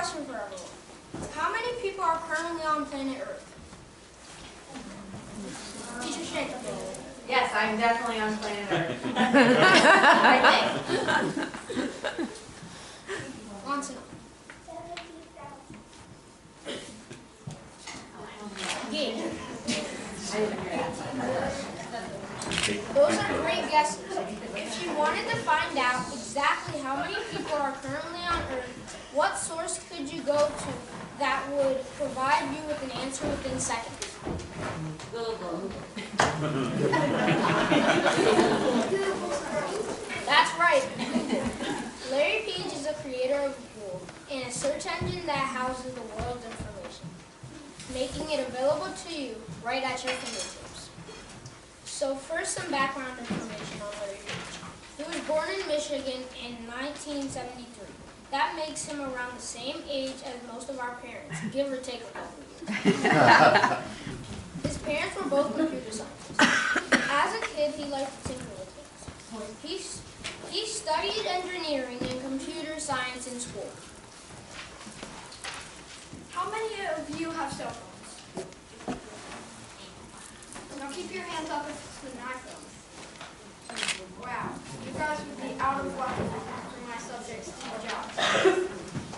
question for everyone. How many people are currently on planet Earth? Teacher Shane. Yes, I'm definitely on planet Earth. I think. Want to know. Gage. Those are great guesses. If you wanted to find out exactly how many people are currently on Earth, what source could you go to that would provide you with an answer within seconds? Google. That's right, Google. Larry Page is the creator of Google and a search engine that houses the world's information, making it available to you right at your fingertips. So first, some background information on Larry Page. He was born in Michigan in 1973. That makes him around the same age as most of our parents, give or take a couple of years. His parents were both computer scientists. As a kid, he liked to tinker with things. He studied engineering and computer science in school. How many of you have cell phones? Now keep your hands up if it's an iPhone. Wow, you guys would be out of luck for my subject, Steve Jobs.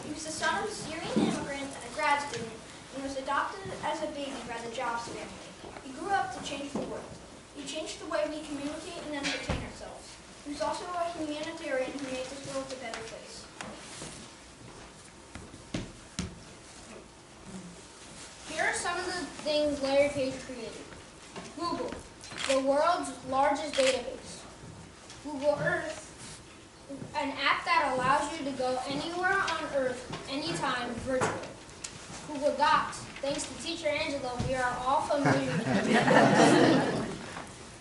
He was the son of a Syrian immigrant and a grad student and was adopted as a baby by the Jobs family. He grew up to change the world. He changed the way we communicate and entertain ourselves. He was also a humanitarian who made this world a better place. Here are some of the things Larry Page created. Google, the world's largest database. Google Earth, an app that allows you to go anywhere on Earth, anytime, virtually. Google Docs, thanks to Teacher Angela, we are all familiar with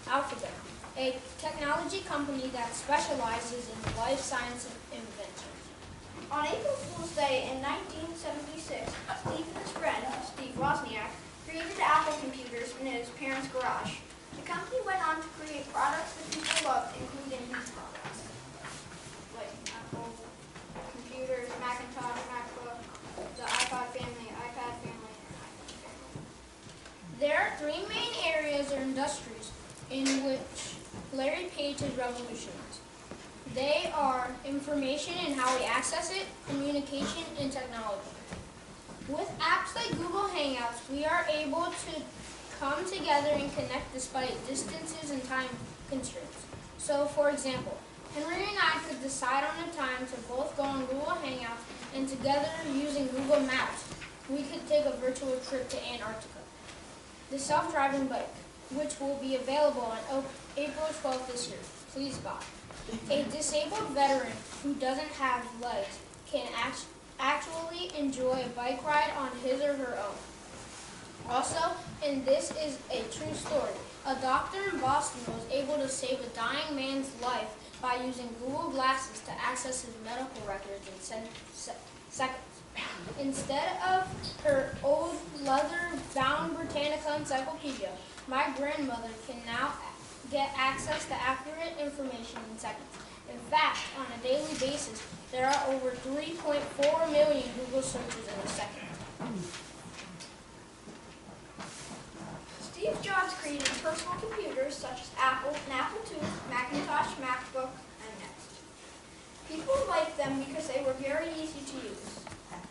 Alphabet, a technology company that specializes in life science inventions. On April Fool's Day in 1976, Steve and his friend, Steve Wozniak, created Apple computers in his parents' garage. The company went on to create products that people loved, including these products, like Apple computers, Macintosh, MacBook, the iPod family, iPad family, and iPhone family. There are three main areas or industries in which Larry Page has revolutionized. They are information and how we access it, communication, and technology. With apps like Google Hangouts, we are able to come together and connect despite distances and time constraints. So, for example, Henry and I could decide on a time to both go on Google Hangouts, and together, using Google Maps, we could take a virtual trip to Antarctica. The self-driving bike, which will be available on April 12th this year. Please God. A disabled veteran who doesn't have legs can actually enjoy a bike ride on his or her own. Also, and this is a true story, a doctor in Boston was able to save a dying man's life by using Google Glasses to access his medical records in seconds. Instead of her old leather-bound Britannica encyclopedia, my grandmother can now get access to accurate information in seconds. In fact, on a daily basis, there are over 3.4 million Google searches in a second. Steve Jobs created personal computers such as Apple, an Apple II, Macintosh, MacBook, and Next. People liked them because they were very easy to use.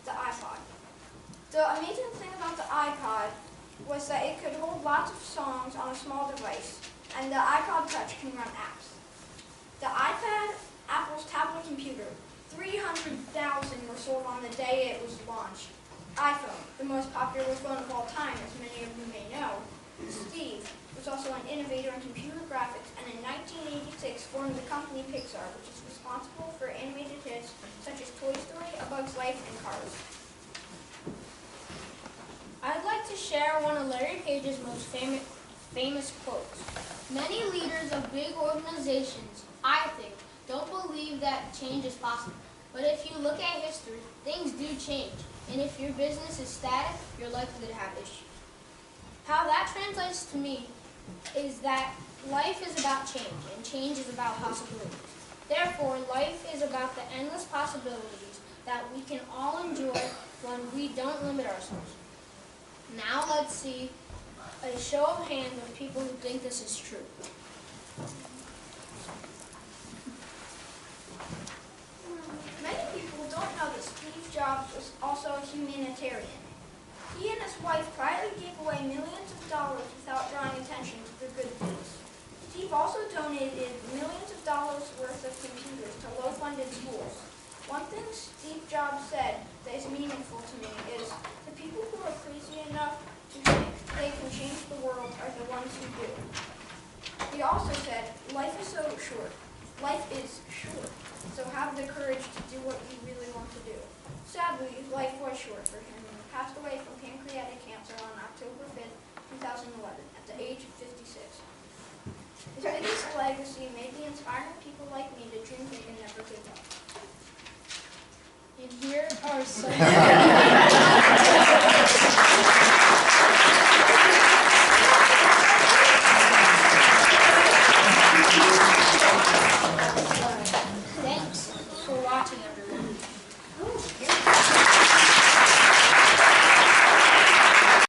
The iPod. The amazing thing about the iPod was that it could hold lots of songs on a small device, and the iPod Touch can run apps. The iPad, Apple's tablet computer, 300,000 were sold on the day it was launched. iPhone, the most popular phone of all time, as many of you may know. Steve was also an innovator in computer graphics, and in 1986 formed the company Pixar, which is responsible for animated hits such as Toy Story, A Bug's Life, and Cars. I'd like to share one of Larry Page's most famous quotes. Many leaders of big organizations, I think, don't believe that change is possible. But if you look at history, things do change. And if your business is static, you're likely to have issues. How that translates to me is that life is about change, and change is about possibilities. Therefore, life is about the endless possibilities that we can all enjoy when we don't limit ourselves. Now let's see a show of hands of people who think this is true. Many people don't know that Steve Jobs was also a humanitarian. He and his wife privately gave away millions of dollars without drawing attention to their good deeds. Steve also donated millions of dollars worth of computers to low-funded schools. One thing Steve Jobs said that is meaningful to me is the people who are crazy enough to think they can change the world are the ones who do. He also said, life is so short. Life is short. So have the courage to do what you really want to do. Sadly, life was short for him, and he passed away from pancreatic cancer on October 5th, 2011, at the age of 56. His biggest legacy may be inspiring people like me to dream big and never give up. And here are some